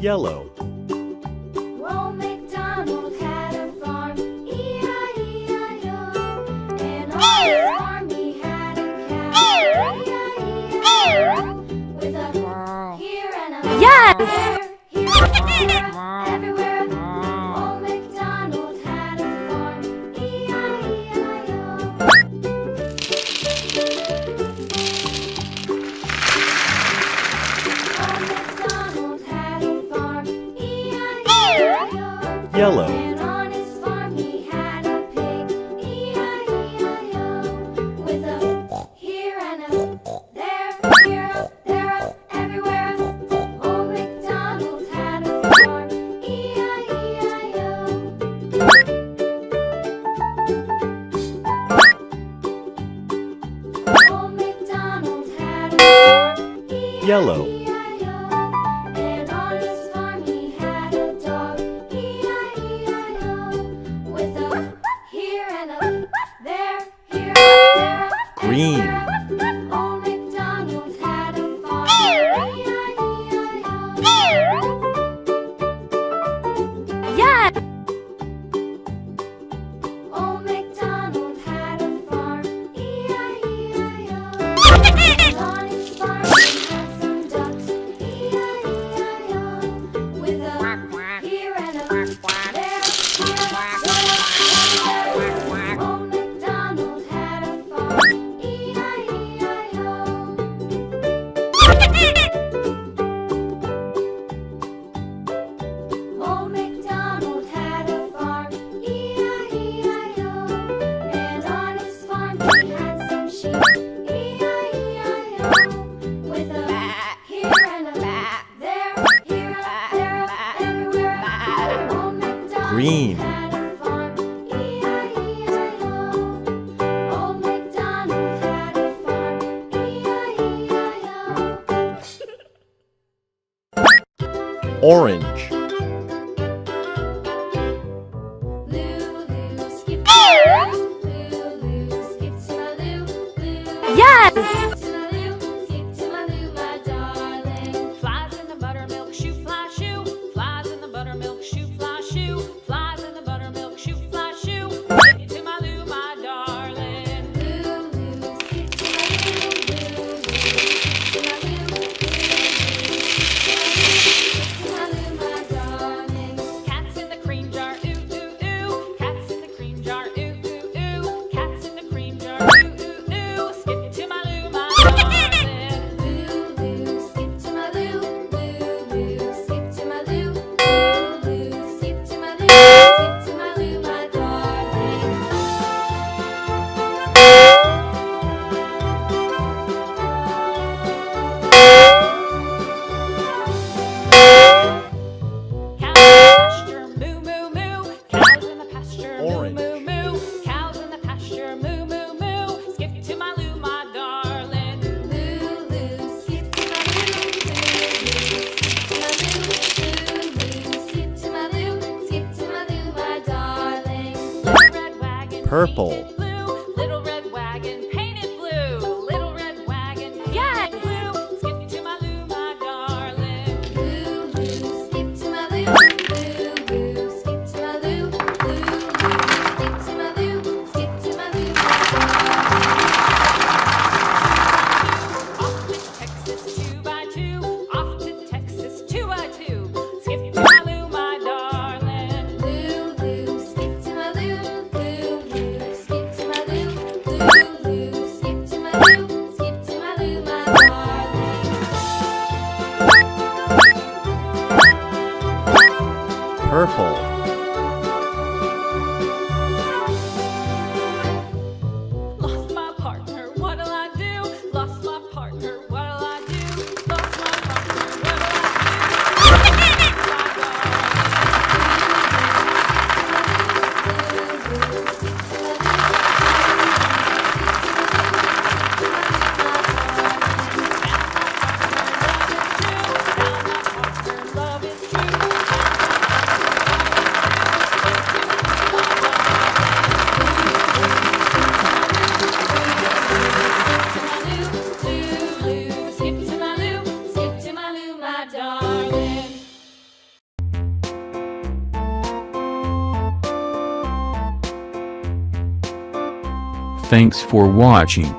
Yellow. Old MacDonald had a farm, E-I-E-I-O. And on his farm he had a cow, E-I-E-I-O. With a here and a Yes! there, here and there, everywhere. Old MacDonald had a farm, E-I-E-I-O. Old MacDonald had a farm, E-I-E-I-O. Yellow. And on his farm he had a pig, E-I-E-I-O. With a here and a there, here up, there up, everywhere. Old MacDonald had a farm, E-I-E-I-O. Old MacDonald had a farm, Yellow. E-I-E-I-O. And on his farm he had a dog, E-I-E-I-O. With a here and a there, here up, there up, Green. everywhere. Old MacDonald had a farm, E-I-E-I-O. Yes! Old MacDonald had a farm, E-I-E-I-O. And on his farm he had some ducks, E-I-E-I-O. With a here and a there, here, there. Old MacDonald had a farm, E-I-E-I-O. Old MacDonald had a farm, E-I-E-I-O. And on his farm he had some sheep, E-I-E-I-O. With a here and a there, here up, there up, everywhere. Old MacDonald Green. had a farm, E-I-E-I-O. Old MacDonald had a farm, E-I-E-I-O. Orange. Lulu, skip to my loo, Lulu, skip to my loo, Lulu. Yes! Skip to my loo, my darling. Flies in the buttermilk shoe, fly shoe. Flies in the buttermilk shoe, fly shoe. Flies in the buttermilk shoe, fly shoe. Skip to my loo, my darling. Lulu, skip to my loo, Lulu, skip to my loo, Lulu, skip to my loo, my darling. Cats in the cream jar, ooh ooh ooh. Cats in the cream jar, ooh ooh ooh. Cats in the cream jar, ooh ooh ooh. Skip to my loo, my darling. Lulu, skip to my loo, Lulu, skip to my loo, Lulu, skip to my loo, my darling. Cows in the pasture, moo moo moo. Cows in the pasture, moo Orange. moo moo. Cows in the pasture, moo moo moo. Skip to my loo, my darling. Lulu, skip to my loo, Lulu, skip to my loo, Lulu, skip to my loo, my darling. Little red wagon, Purple. painted blue. Little red wagon, painted blue. Little red wagon, Yes! painted blue. Skip to my loo, my darling. Lulu, skip to my loo, Lulu, skip to my loo, Lulu, skip to my loo, my darling. Off to Texas 2x2. Off to Texas 2x2. Skip to my loo, my darling. Lulu, skip to my loo, Lulu, skip to my loo, Lulu, skip to my loo, my darling. Purple. Lost my partner, what'll I do? Lost my partner, what'll I do? Lost my partner, what'll I do? Love is true. Thanks for watching.